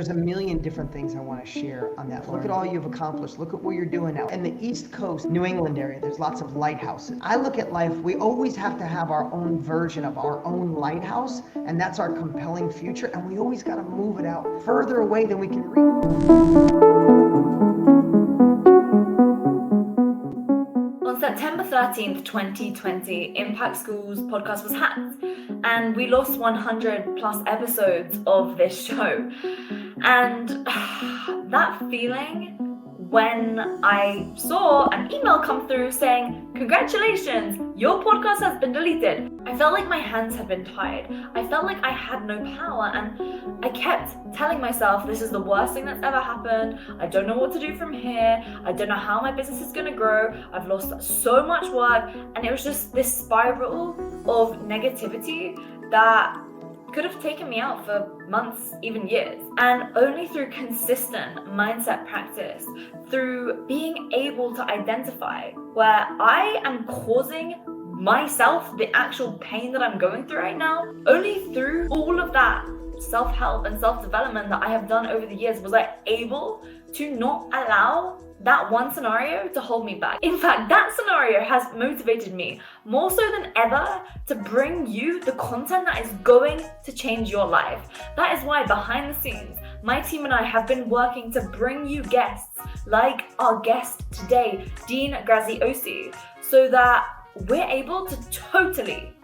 There's a million different things I want to share on that. Look at all you've accomplished. Look at what you're doing now. In the East Coast, New England area, there's lots of lighthouses. I look at life, we always have to have our own version of our own lighthouse, and that's our compelling future, and we always got to move it out further away than we can reach. On September 13th, 2020, Impact Schools podcast was hacked, and we lost 100 plus episodes of this show. And that feeling when I saw an email come through saying, "Congratulations, your podcast has been deleted," I felt like my hands had been tied. I felt like I had no power, and I kept telling myself, this is the worst thing that's ever happened. I don't know what to do from here. I don't know how my business is going to grow. I've lost so much work. And it was just this spiral of negativity that could have taken me out for months, even years. And only through consistent mindset practice, through being able to identify where I am causing myself the actual pain that I'm going through right now, only through all of that self-help and self-development that I have done over the years was I able to not allow that one scenario to hold me back. In fact, that scenario has motivated me more so than ever to bring you the content that is going to change your life. That is why behind the scenes, my team and I have been working to bring you guests like our guest today, Dean Graziosi, so that we're able to totally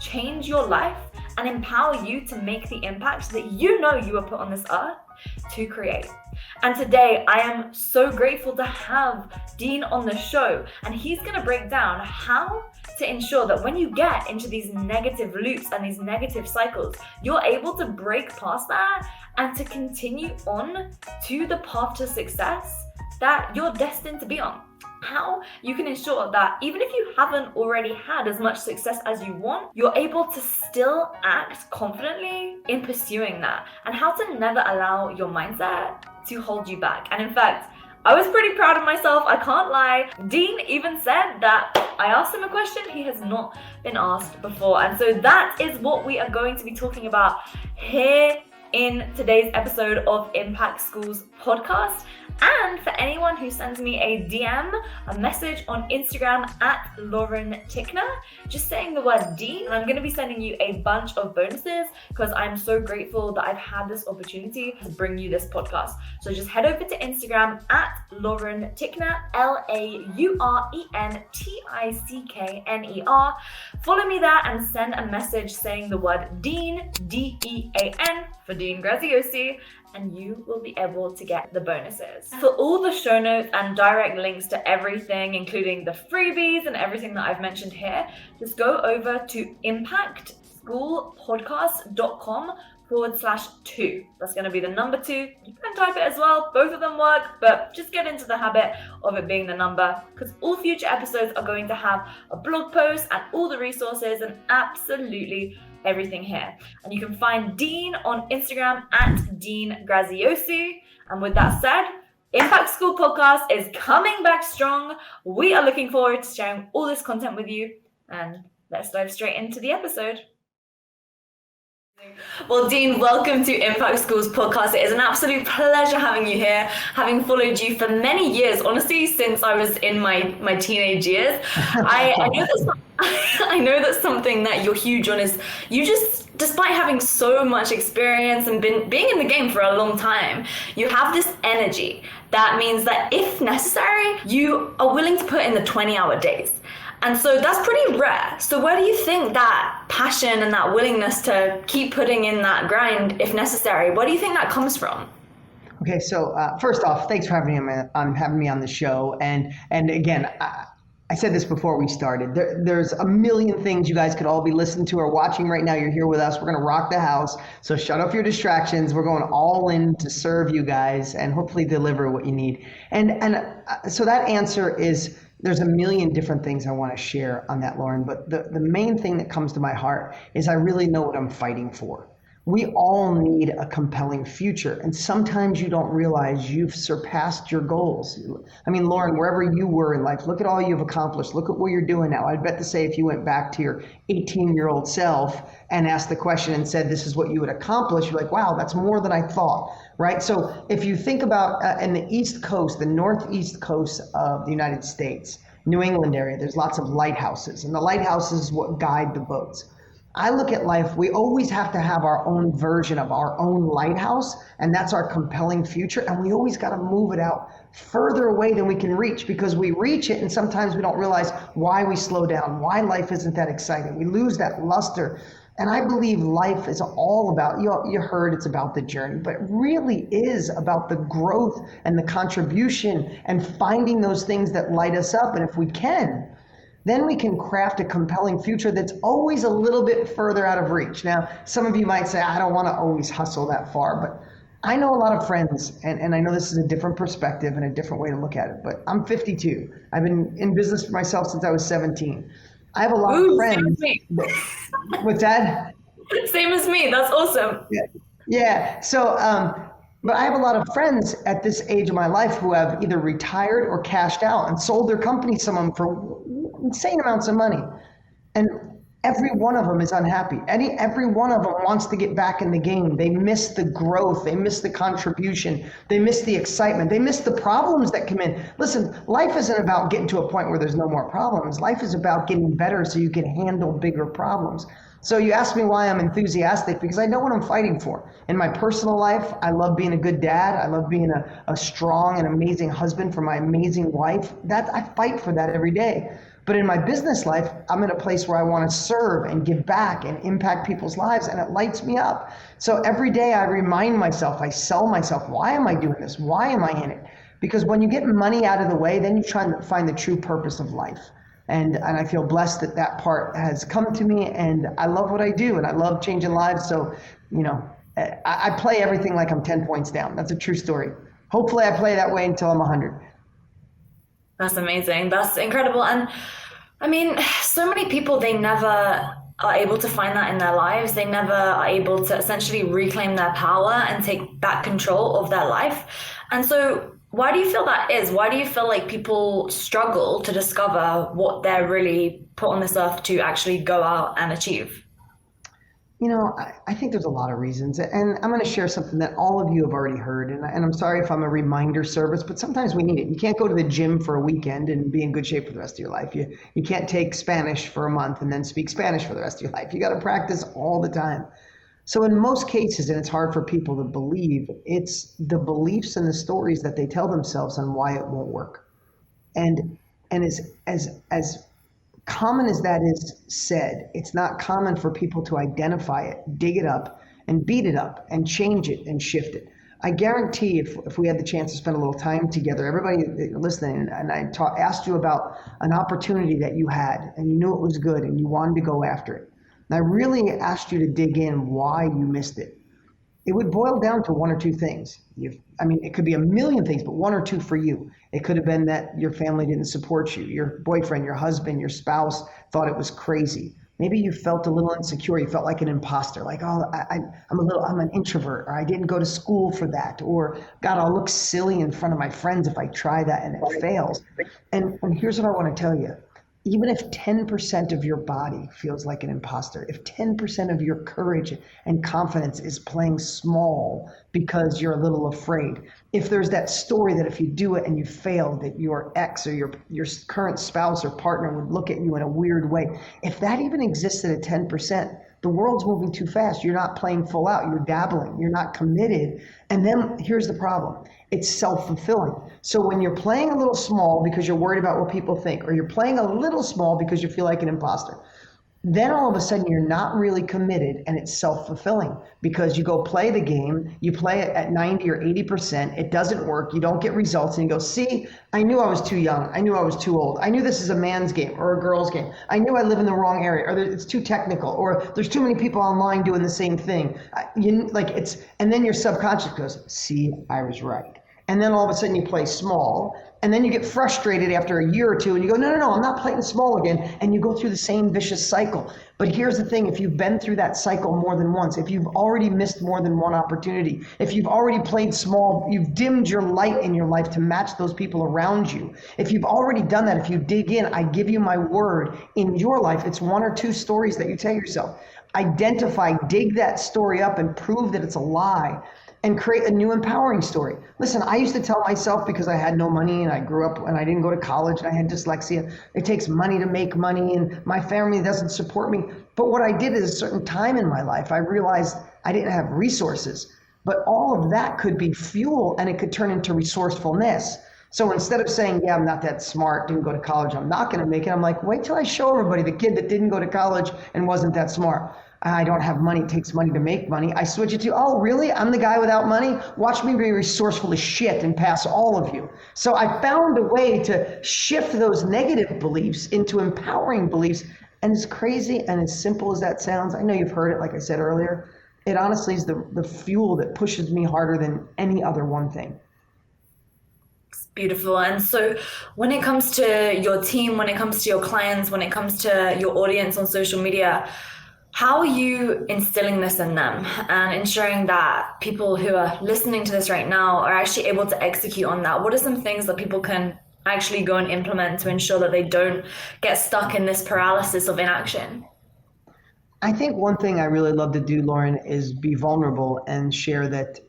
change your life and empower you to make the impact that you know you were put on this earth to create. And today I am so grateful to have Dean on the show, and he's going to break down how to ensure that when you get into these negative loops and these negative cycles, you're able to break past that and to continue on to the path to success that you're destined to be on. How you can ensure that even if you haven't already had as much success as you want, you're able to still act confidently in pursuing that, and how to never allow your mindset to hold you back. And in fact, I was pretty proud of myself, I can't lie. Dean even said that I asked him a question he has not been asked before. And so that is what we are going to be talking about here in today's episode of Impact Schools podcast. And for anyone who sends me a DM, a message on Instagram at Lauren Tickner, just saying the word Dean, and I'm going to be sending you a bunch of bonuses because I'm so grateful that I've had this opportunity to bring you this podcast. So just head over to Instagram at Lauren Tickner, LaurenTickner. Follow me there and send a message saying the word Dean, D-E-A-N, for Dean Graziosi, and you will be able to get the bonuses. For all the show notes and direct links to everything, including the freebies and everything that I've mentioned here, just go over to impactschoolpodcast.com/2. That's going to be the number 2. You can type it as well. Both of them work, but just get into the habit of it being the number, because all future episodes are going to have a blog post and all the resources and absolutely everything here. And you can find Dean on Instagram at Dean Graziosi. And with that said, Impact School Podcast is coming back strong. We are looking forward to sharing all this content with you. And let's dive straight into the episode. Well, Dean, welcome to Impact Schools podcast. It is an absolute pleasure having you here, having followed you for many years, honestly, since I was in my teenage years. I know that something that you're huge on is you just, despite having so much experience and being in the game for a long time, you have this energy that means that if necessary, you are willing to put in the 20-hour days. And so that's pretty rare. So where do you think that passion and that willingness to keep putting in that grind, if necessary, where do you think that comes from? Okay, so first off, thanks for having me on the show. And again, I said this before we started. There's a million things you guys could all be listening to or watching right now. You're here with us. We're going to rock the house. So shut off your distractions. We're going all in to serve you guys and hopefully deliver what you need. And so that answer is, there's a million different things I want to share on that, Lauren. But the main thing that comes to my heart is I really know what I'm fighting for. We all need a compelling future. And sometimes you don't realize you've surpassed your goals. I mean, Lauren, wherever you were in life, look at all you've accomplished. Look at what you're doing now. I'd bet to say if you went back to your 18-year-old self and asked the question and said, this is what you would accomplish, you're like, wow, that's more than I thought, right? So if you think about in the East Coast, the Northeast coast of the United States, New England area, there's lots of lighthouses, and the lighthouses is what guide the boats. I look at life, we always have to have our own version of our own lighthouse, and that's our compelling future, and we always got to move it out further away than we can reach, because we reach it and sometimes we don't realize why we slow down, why life isn't that exciting. We lose that luster. And I believe life is all about, you heard it's about the journey, but it really is about the growth and the contribution and finding those things that light us up. And if we can, then we can craft a compelling future that's always a little bit further out of reach. Now, some of you might say, I don't want to always hustle that far, but I know a lot of friends, and I know this is a different perspective and a different way to look at it, but I'm 52. I've been in business for myself since I was 17. I have a lot of friends. Same as me. What's that? Same as me. That's awesome. Yeah. So, but I have a lot of friends at this age of my life who have either retired or cashed out and sold their company to someone for insane amounts of money. And every one of them is unhappy. Every one of them wants to get back in the game. They miss the growth. They miss the contribution. They miss the excitement. They miss the problems that come in. Listen, life isn't about getting to a point where there's no more problems. Life is about getting better so you can handle bigger problems. So you ask me why I'm enthusiastic, because I know what I'm fighting for. In my personal life, I love being a good dad. I love being a strong and amazing husband for my amazing wife. That I fight for that every day. But in my business life, I'm in a place where I want to serve and give back and impact people's lives, and it lights me up. So every day I remind myself, I sell myself, why am I doing this? Why am I in it? Because when you get money out of the way, then you try to find the true purpose of life. And I feel blessed that that part has come to me, and I love what I do, and I love changing lives. So, I play everything like I'm 10 points down. That's a true story. Hopefully I play that way until I'm 100. That's amazing. That's incredible. And I mean, so many people, they never are able to find that in their lives. They never are able to essentially reclaim their power and take back control of their life. And so why do you feel that is? Why do you feel like people struggle to discover what they're really put on this earth to actually go out and achieve? I think there's a lot of reasons, and I'm going to share something that all of you have already heard, and I'm sorry if I'm a reminder service, but sometimes we need it. You can't go to the gym for a weekend and be in good shape for the rest of your life. You can't take Spanish for a month and then speak Spanish for the rest of your life. You got to practice all the time. So in most cases, and it's hard for people to believe, it's the beliefs and the stories that they tell themselves on why it won't work. And as common as that is said, it's not common for people to identify it, dig it up, and beat it up, and change it, and shift it. I guarantee if we had the chance to spend a little time together, everybody listening, and I asked you about an opportunity that you had, and you knew it was good, and you wanted to go after it. And I really asked you to dig in why you missed it. It would boil down to one or two things. It could be a million things, but one or two for you. It could have been that your family didn't support you. Your boyfriend, your husband, your spouse thought it was crazy. Maybe you felt a little insecure. You felt like an imposter, like, I'm an introvert, or I didn't go to school for that, or God, I'll look silly in front of my friends if I try that and it fails. And here's what I want to tell you. Even if 10% of your body feels like an imposter, if 10% of your courage and confidence is playing small because you're a little afraid, if there's that story that if you do it and you fail, that your ex or your current spouse or partner would look at you in a weird way, if that even existed at 10%, the world's moving too fast. You're not playing full out. You're dabbling. You're not committed. And then here's the problem. It's self-fulfilling. So when you're playing a little small because you're worried about what people think, or you're playing a little small because you feel like an imposter, then all of a sudden you're not really committed, and it's self-fulfilling because you go play the game, you play it at 90 or 80%, it doesn't work, you don't get results, and you go, see, I knew I was too young, I knew I was too old, I knew this is a man's game or a girl's game, I knew I live in the wrong area, or it's too technical, or there's too many people online doing the same thing. And then your subconscious goes, see, I was right. And then all of a sudden you play small, And then you get frustrated after a year or two and you go, no, I'm not playing small again. And you go through the same vicious cycle. But here's the thing, if you've been through that cycle more than once, if you've already missed more than one opportunity, if you've already played small, you've dimmed your light in your life to match those people around you. If you've already done that, if you dig in, I give you my word, in your life, it's one or two stories that you tell yourself. Identify, dig that story up and prove that it's a lie, and create a new empowering story. Listen, I used to tell myself, because I had no money and I grew up and I didn't go to college and I had dyslexia, it takes money to make money and my family doesn't support me. But what I did at a certain time in my life, I realized I didn't have resources, but all of that could be fuel and it could turn into resourcefulness. So instead of saying, yeah, I'm not that smart, didn't go to college, I'm not gonna make it, I'm like, wait till I show everybody the kid that didn't go to college and wasn't that smart. I don't have money, it takes money to make money. I switch it to, oh, really? I'm the guy without money? Watch me be resourceful as shit and pass all of you. So I found a way to shift those negative beliefs into empowering beliefs. And as crazy and as simple as that sounds, I know you've heard it, like I said earlier, it honestly is the fuel that pushes me harder than any other one thing. Beautiful. And so when it comes to your team, when it comes to your clients, when it comes to your audience on social media, how are you instilling this in them and ensuring that people who are listening to this right now are actually able to execute on that? What are some things that people can actually go and implement to ensure that they don't get stuck in this paralysis of inaction? I think one thing I really love to do, Lauren, is be vulnerable and share that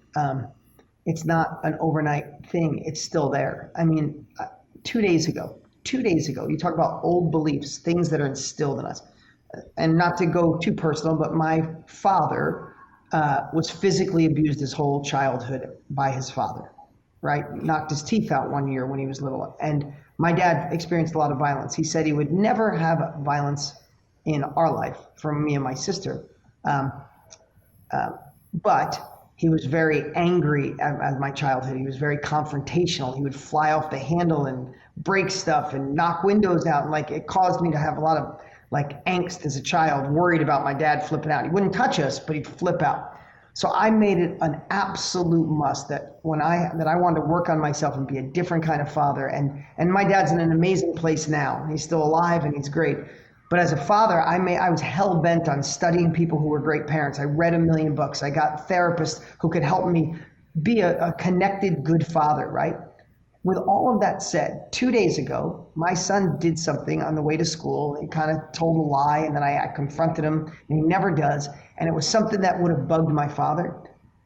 it's not an overnight thing. It's still there. I mean, 2 days ago, you talk about old beliefs, things that are instilled in us. And not to go too personal, but my father was physically abused his whole childhood by his father, right? Knocked his teeth out one year when he was little. And my dad experienced a lot of violence. He said he would never have violence in our life from me and my sister. But he was very angry at my childhood. He was very confrontational. He would fly off the handle and break stuff and knock windows out. And like, it caused me to have a lot of like angst as a child, worried about my dad flipping out. He wouldn't touch us, but he'd flip out. So I made it an absolute must that I wanted to work on myself and be a different kind of father. And my dad's in an amazing place now. He's still alive and he's great. But as a father, I was hell bent on studying people who were great parents. I read 1 million books. I got therapists who could help me be a connected, good father, right? With all of that said, 2 days ago, my son did something on the way to school. He kind of told a lie, and then I confronted him, and he never does. And it was something that would have bugged my father.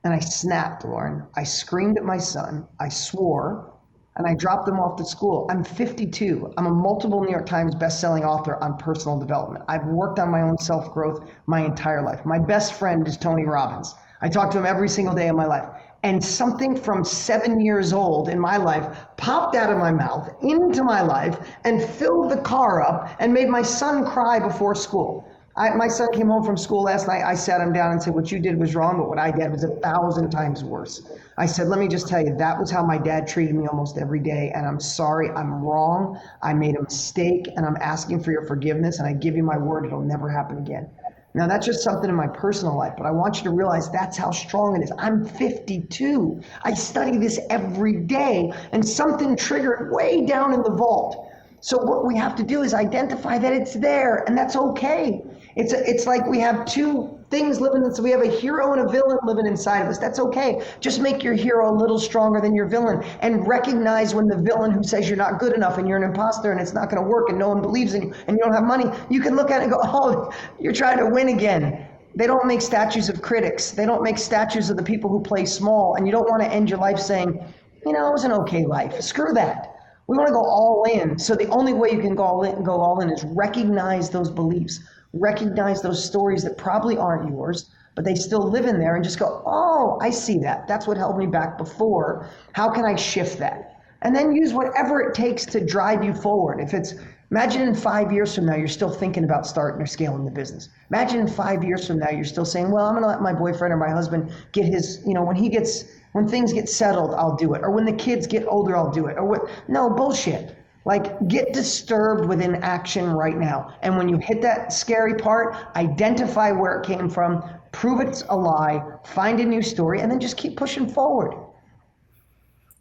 And I snapped, Lauren. I screamed at my son. I swore, and I dropped him off to school. I'm 52. I'm a multiple New York Times bestselling author on personal development. I've worked on my own self-growth my entire life. My best friend is Tony Robbins. I talk to him every single day of my life. And something from 7 years old in my life popped out of my mouth into my life and filled the car up and made my son cry before school. My son came home from school last night. I sat him down and said, what you did was wrong, but what I did was 1,000 times worse. I said, let me just tell you, that was how my dad treated me almost every day. And I'm sorry, I'm wrong. I made a mistake and I'm asking for your forgiveness. And I give you my word, it'll never happen again. Now, that's just something in my personal life, but I want you to realize that's how strong it is. I'm 52. I study this every day, and something triggered way down in the vault. So what we have to do is identify that it's there, and that's okay. It's like we have two things living, so we have a hero and a villain living inside of us. That's okay. Just make your hero a little stronger than your villain, and recognize when the villain who says you're not good enough and you're an imposter and it's not going to work and no one believes in you and you don't have money, you can look at it and go, oh, you're trying to win again. They don't make statues of critics. They don't make statues of the people who play small, and you don't want to end your life saying, you know, it was an okay life. Screw that. We want to go all in. So the only way you can go all in is recognize those beliefs. Recognize those stories that probably aren't yours, but they still live in there, and just go, oh, I see that. That's what held me back before. How can I shift that? And then use whatever it takes to drive you forward. If it's, imagine in 5 years from now, you're still thinking about starting or scaling the business. Imagine in 5 years from now, you're still saying, well, I'm going to let my boyfriend or my husband get his, you know, when things get settled, I'll do it. Or when the kids get older, I'll do it. Or what? No, bullshit. Like, get disturbed within action right now. And when you hit that scary part, identify where it came from, prove it's a lie, find a new story, and then just keep pushing forward.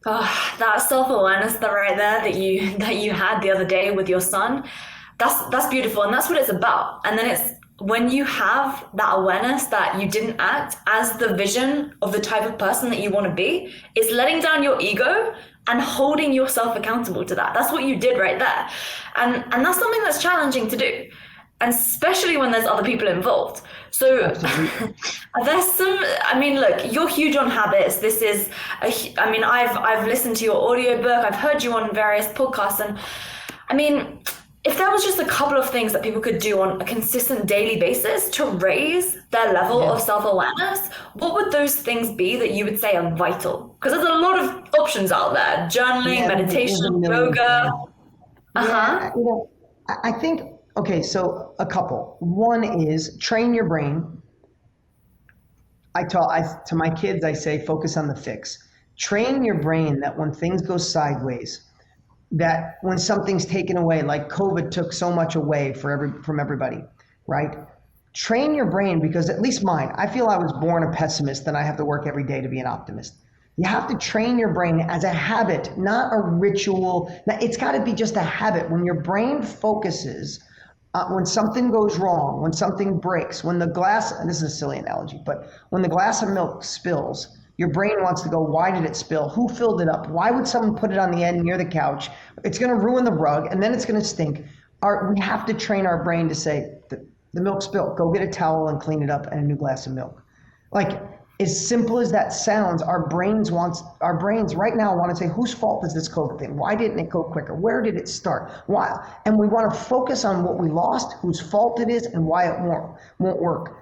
Oh, that self-awareness that right there that you had the other day with your son, that's beautiful, and that's what it's about. And then it's when you have that awareness that you didn't act as the vision of the type of person that you want to be, it's letting down your ego and holding yourself accountable to that. That's what you did right there. And that's something that's challenging to do. And especially when there's other people involved. So there's some, I mean, look, you're huge on habits. I mean, I've listened to your audiobook, I've heard you on various podcasts. And I mean, if there was just a couple of things that people could do on a consistent daily basis to raise their level of self-awareness, what would those things be that you would say are vital? Because there's a lot of options out there: journaling, meditation, yoga. Yeah, I think, okay, so a couple. One is train your brain. To my kids, I say, focus on the fix. Train your brain that when things go sideways, that when something's taken away, like COVID took so much away from everybody, right? Train your brain, because at least mine, I feel I was born a pessimist and I have to work every day to be an optimist. You have to train your brain as a habit, not a ritual. It's got to be just a habit. When your brain focuses, when something goes wrong, when something breaks, when the glass, and this is a silly analogy, but when the glass of milk spills, your brain wants to go, why did it spill? Who filled it up? Why would someone put it on the end near the couch? It's going to ruin the rug, and then it's going to stink. We have to train our brain to say, the milk spilled. Go get a towel and clean it up and a new glass of milk. Like, as simple as that sounds, our brains right now want to say, whose fault is this COVID thing? Why didn't it go quicker? Where did it start? Why? And we want to focus on what we lost, whose fault it is, and why it won't work.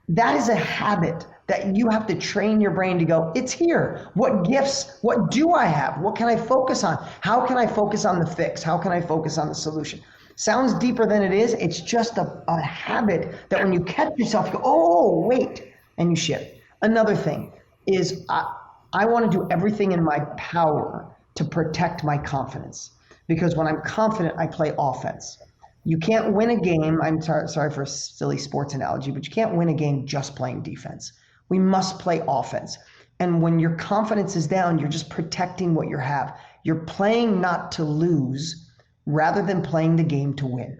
That is a habit that you have to train your brain to go, it's here. What gifts, what do I have? What can I focus on? How can I focus on the fix? How can I focus on the solution? Sounds deeper than it is. It's just a habit that when you catch yourself, you go, oh, wait, and you shift. Another thing is I want to do everything in my power to protect my confidence, because when I'm confident, I play offense. You can't win a game, I'm sorry for a silly sports analogy, but you can't win a game just playing defense. We must play offense. And when your confidence is down, you're just protecting what you have. You're playing not to lose rather than playing the game to win.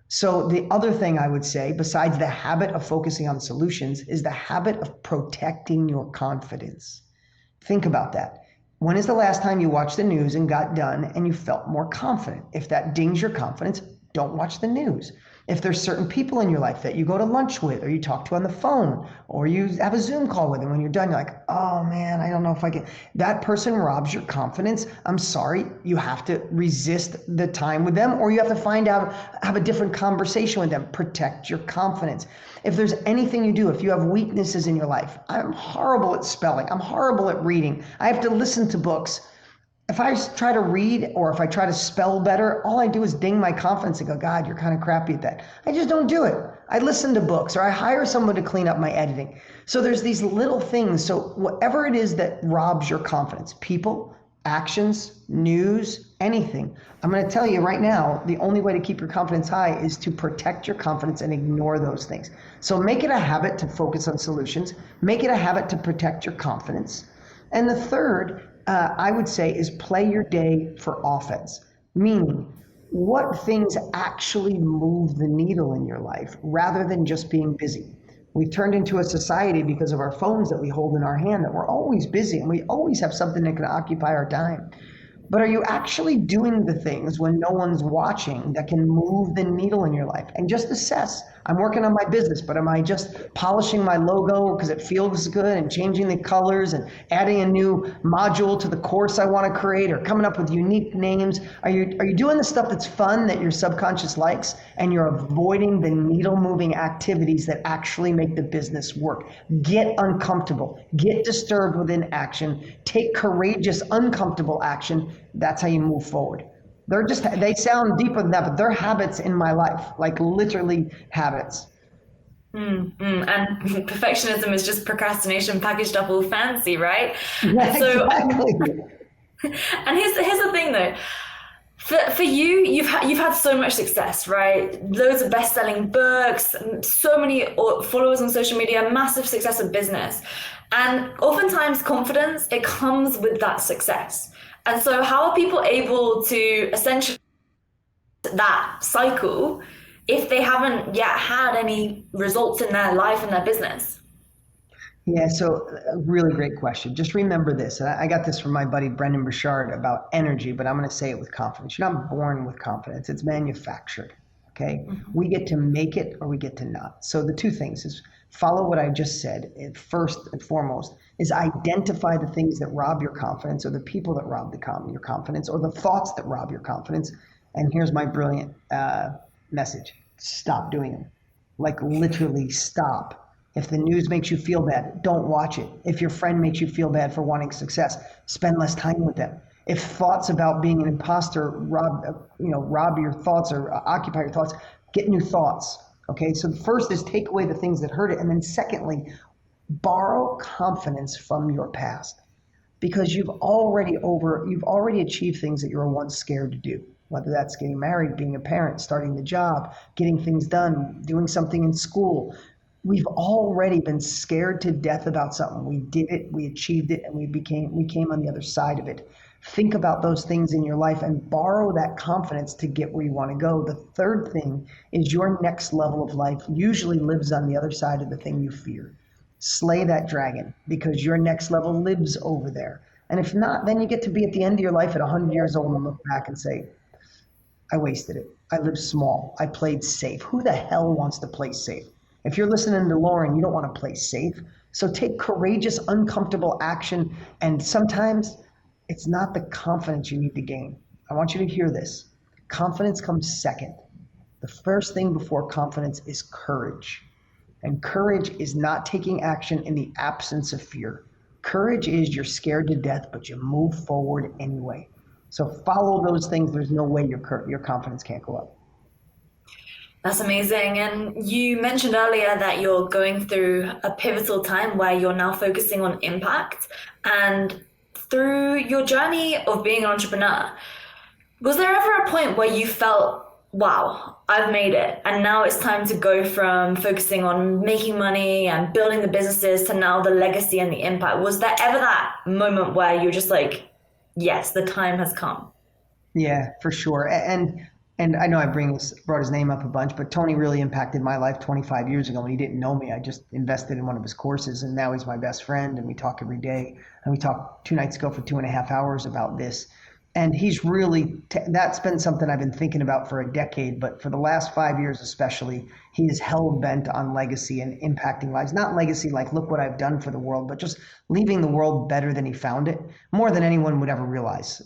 So the other thing I would say, besides the habit of focusing on solutions, is the habit of protecting your confidence. Think about that. When is the last time you watched the news and got done and you felt more confident? If that dings your confidence, don't watch the news. If there's certain people in your life that you go to lunch with, or you talk to on the phone, or you have a Zoom call with, and when you're done, you're like, oh man, I don't know if I can. That person robs your confidence. I'm sorry, you have to resist the time with them, or you have to have a different conversation with them. Protect your confidence. If there's anything you do, if you have weaknesses in your life, I'm horrible at spelling, I'm horrible at reading, I have to listen to books. If I try to read or if I try to spell better, all I do is ding my confidence and go, God, you're kind of crappy at that. I just don't do it. I listen to books, or I hire someone to clean up my editing. So there's these little things. So whatever it is that robs your confidence, people, actions, news, anything, I'm going to tell you right now, the only way to keep your confidence high is to protect your confidence and ignore those things. So make it a habit to focus on solutions. Make it a habit to protect your confidence. And the third, I would say, is play your day for offense, meaning what things actually move the needle in your life rather than just being busy. We've turned into a society, because of our phones that we hold in our hand, that we're always busy and we always have something that can occupy our time. But are you actually doing the things when no one's watching that can move the needle in your life? And just assess, I'm working on my business, but am I just polishing my logo because it feels good and changing the colors and adding a new module to the course I want to create, or coming up with unique names? Are you doing the stuff that's fun, that your subconscious likes, and you're avoiding the needle moving activities that actually make the business work? Get uncomfortable, get disturbed within action, take courageous, uncomfortable action. That's how you move forward. They sound deeper than that, but they're habits in my life, like literally habits. And perfectionism is just procrastination packaged up all fancy, right? Yeah, So, exactly. and here's the thing though. For you, you've had so much success, right? Loads of best-selling books, so many followers on social media, massive success of business. And oftentimes confidence, it comes with that success. And so how are people able to essentially that cycle if they haven't yet had any results in their life and their business? Yeah, so a really great question. Just remember this. And I got this from my buddy Brendan Burchard about energy, but I'm going to say it with confidence. You're not born with confidence, it's manufactured. Okay. Mm-hmm. We get to make it or we get to not. So the two things is follow what I just said. First and foremost is identify the things that rob your confidence or the people that rob your confidence or the thoughts that rob your confidence. And here's my brilliant message: stop doing them. Like literally stop. If the news makes you feel bad, don't watch it. If your friend makes you feel bad for wanting success, spend less time with them. If thoughts about being an imposter rob your thoughts or occupy your thoughts, get new thoughts. Okay, so first is take away the things that hurt it, and then secondly, borrow confidence from your past because you've already achieved things that you were once scared to do, whether that's getting married, being a parent, starting the job, getting things done, doing something in school. We've already been scared to death about something. We did it, we achieved it, and we came on the other side of it. Think about those things in your life and borrow that confidence to get where you want to go. The third thing is your next level of life usually lives on the other side of the thing you fear. Slay that dragon because your next level lives over there. And if not, then you get to be at the end of your life at 100 years old and look back and say, I wasted it. I lived small. I played safe. Who the hell wants to play safe? If you're listening to Lauren, you don't want to play safe. So take courageous, uncomfortable action. And sometimes it's not the confidence you need to gain. I want you to hear this. Confidence comes second. The first thing before confidence is courage. And courage is not taking action in the absence of fear. Courage is you're scared to death, but you move forward anyway. So follow those things. There's no way your confidence can't go up. That's amazing. And you mentioned earlier that you're going through a pivotal time where you're now focusing on impact. And through your journey of being an entrepreneur, was there ever a point where you felt, wow, I've made it, and now it's time to go from focusing on making money and building the businesses to now the legacy and the impact? Was there ever that moment where you're just like, yes, the time has come? Yeah, for sure. And I know brought his name up a bunch, but Tony really impacted my life 25 years ago when he didn't know me. I just invested in one of his courses, and now he's my best friend, and we talk every day. And we talked 2 nights ago for 2.5 hours about this. And he's really that's been something I've been thinking about for a decade, but for the last 5 years especially, he is hell bent on legacy and impacting lives. Not legacy like look what I've done for the world, but just leaving the world better than he found it, more than anyone would ever realize.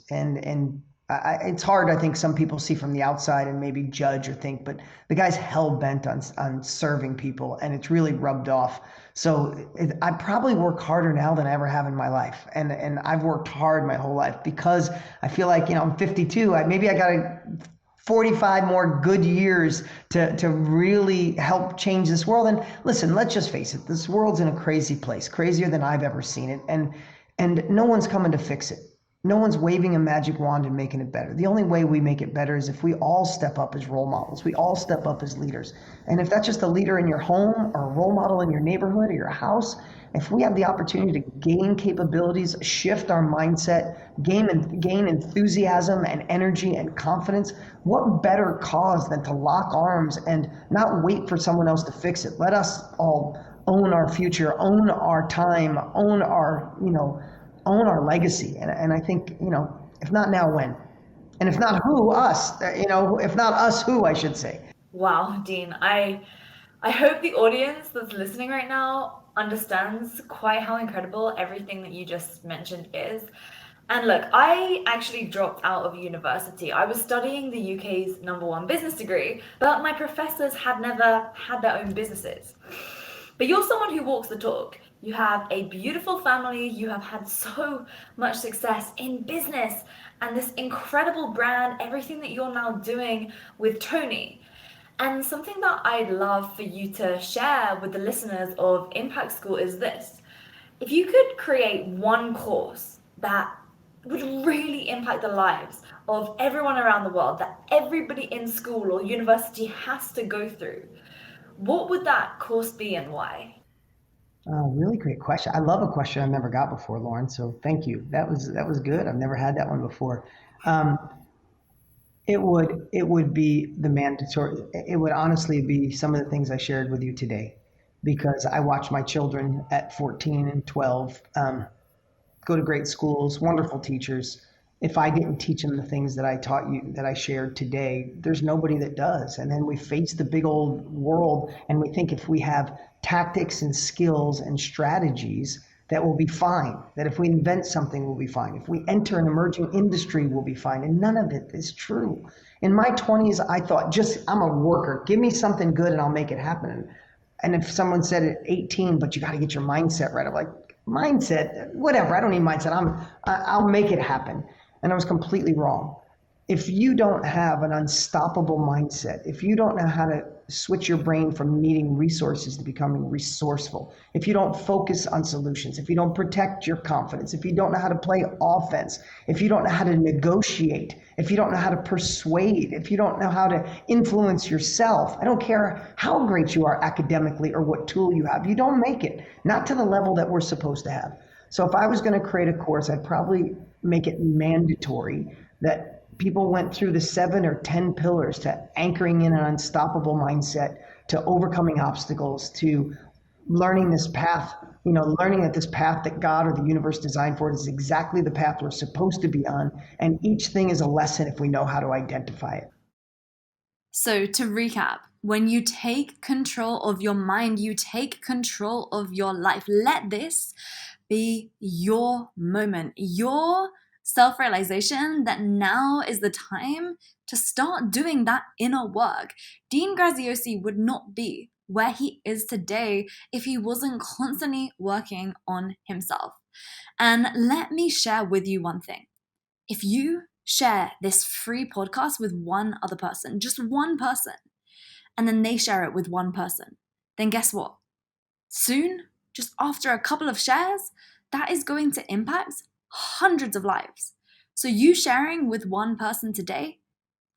It's hard, I think some people see from the outside and maybe judge or think, but the guy's hell bent on serving people, and it's really rubbed off. So I probably work harder now than I ever have in my life, and I've worked hard my whole life because I feel like I'm 52. Maybe I got 45 more good years to really help change this world. And listen, let's just face it, this world's in a crazy place, crazier than I've ever seen it, and no one's coming to fix it. No one's waving a magic wand and making it better. The only way we make it better is if we all step up as role models. We all step up as leaders. And if that's just a leader in your home or a role model in your neighborhood or your house, if we have the opportunity to gain capabilities, shift our mindset, gain enthusiasm and energy and confidence, what better cause than to lock arms and not wait for someone else to fix it? Let us all own our future, own our time, own our legacy. And I think, if not now, when? And if not who, us. If not us, who, I should say. Wow, Dean, I hope the audience that's listening right now understands quite how incredible everything that you just mentioned is. And look, I actually dropped out of university. I was studying the UK's #1 business degree, but my professors had never had their own businesses. But you're someone who walks the talk. You have a beautiful family, you have had so much success in business and this incredible brand, everything that you're now doing with Tony. And something that I'd love for you to share with the listeners of Impact School is this. If you could create one course that would really impact the lives of everyone around the world, that everybody in school or university has to go through, what would that course be and why? Really great question. I love a question I've never got before, Lauren. So thank you. That was good. I've never had that one before. Um, it would be the mandatory. It would honestly be some of the things I shared with you today, because I watch my children at 14 and 12 go to great schools, wonderful teachers. If I didn't teach them the things that I taught you, that I shared today, there's nobody that does. And then we face the big old world and we think if we have tactics and skills and strategies, that will be fine. That if we invent something, we'll be fine. If we enter an emerging industry, we'll be fine. And none of it is true. In my 20s, I thought, I'm a worker. Give me something good and I'll make it happen. And if someone said at 18, but you got to get your mindset right, I'm like, mindset, whatever. I don't need mindset. I'll make it happen. And I was completely wrong. If you don't have an unstoppable mindset, if you don't know how to switch your brain from needing resources to becoming resourceful, if you don't focus on solutions, if you don't protect your confidence, if you don't know how to play offense, if you don't know how to negotiate, if you don't know how to persuade, if you don't know how to influence yourself, I don't care how great you are academically or what tool you have, you don't make it, not to the level that we're supposed to have. So if I was going to create a course, I'd probably make it mandatory that people went through the 7 or 10 pillars to anchoring in an unstoppable mindset, to overcoming obstacles, to learning this path, learning that this path that God or the universe designed for it is exactly the path we're supposed to be on. And each thing is a lesson if we know how to identify it. So to recap, when you take control of your mind, you take control of your life. Let this be your moment, your self-realization that now is the time to start doing that inner work. Dean Graziosi would not be where he is today if he wasn't constantly working on himself. And let me share with you one thing. If you share this free podcast with one other person, just one person, and then they share it with one person, then guess what? Soon, just after a couple of shares, that is going to impact hundreds of lives. So you sharing with one person today,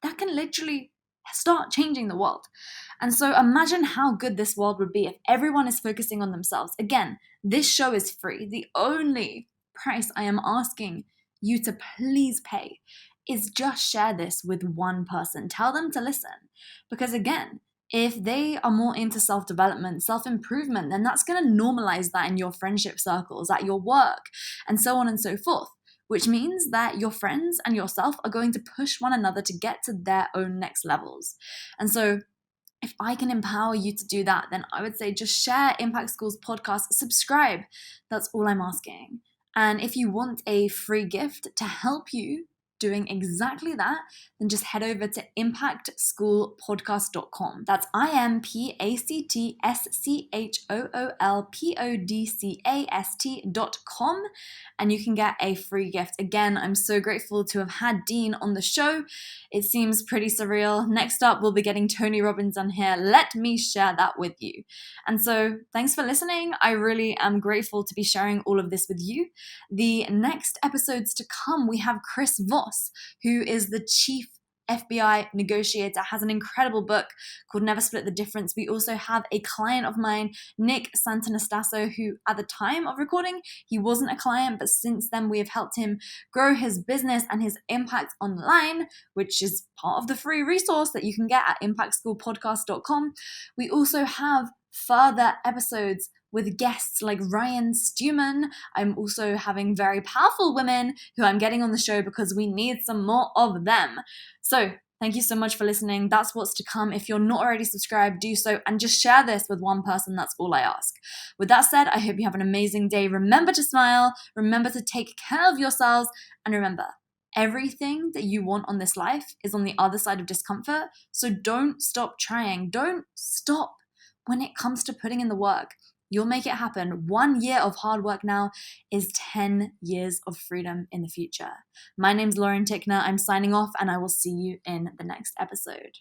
that can literally start changing the world. And so imagine how good this world would be if everyone is focusing on themselves. Again, this show is free. The only price I am asking you to please pay is just share this with one person. Tell them to listen. Because again, if they are more into self-development, self-improvement, then that's going to normalize that in your friendship circles, at your work, and so on and so forth, which means that your friends and yourself are going to push one another to get to their own next levels. And so if I can empower you to do that, then I would say just share Impact School's podcast, subscribe. That's all I'm asking. And if you want a free gift to help you doing exactly that, then just head over to impactschoolpodcast.com. That's impactschoolpodcast.com, and you can get a free gift. Again, I'm so grateful to have had Dean on the show. It seems pretty surreal. Next up, we'll be getting Tony Robbins on here. Let me share that with you. And so thanks for listening. I really am grateful to be sharing all of this with you. The next episodes to come, we have Chris Voss, who is the chief FBI negotiator, has an incredible book called Never Split the Difference. We also have a client of mine, Nick Santanastasso, who at the time of recording, he wasn't a client, but since then we have helped him grow his business and his impact online, which is part of the free resource that you can get at impactschoolpodcast.com. We also have further episodes with guests like Ryan Stewman. I'm also having very powerful women who I'm getting on the show because we need some more of them. So thank you so much for listening. That's what's to come. If you're not already subscribed, do so and just share this with one person. That's all I ask. With that said, I hope you have an amazing day. Remember to smile, remember to take care of yourselves, and remember, everything that you want on this life is on the other side of discomfort. So don't stop trying. Don't stop when it comes to putting in the work. You'll make it happen. 1 year of hard work now is 10 years of freedom in the future. My name's Lauren Tickner. I'm signing off, and I will see you in the next episode.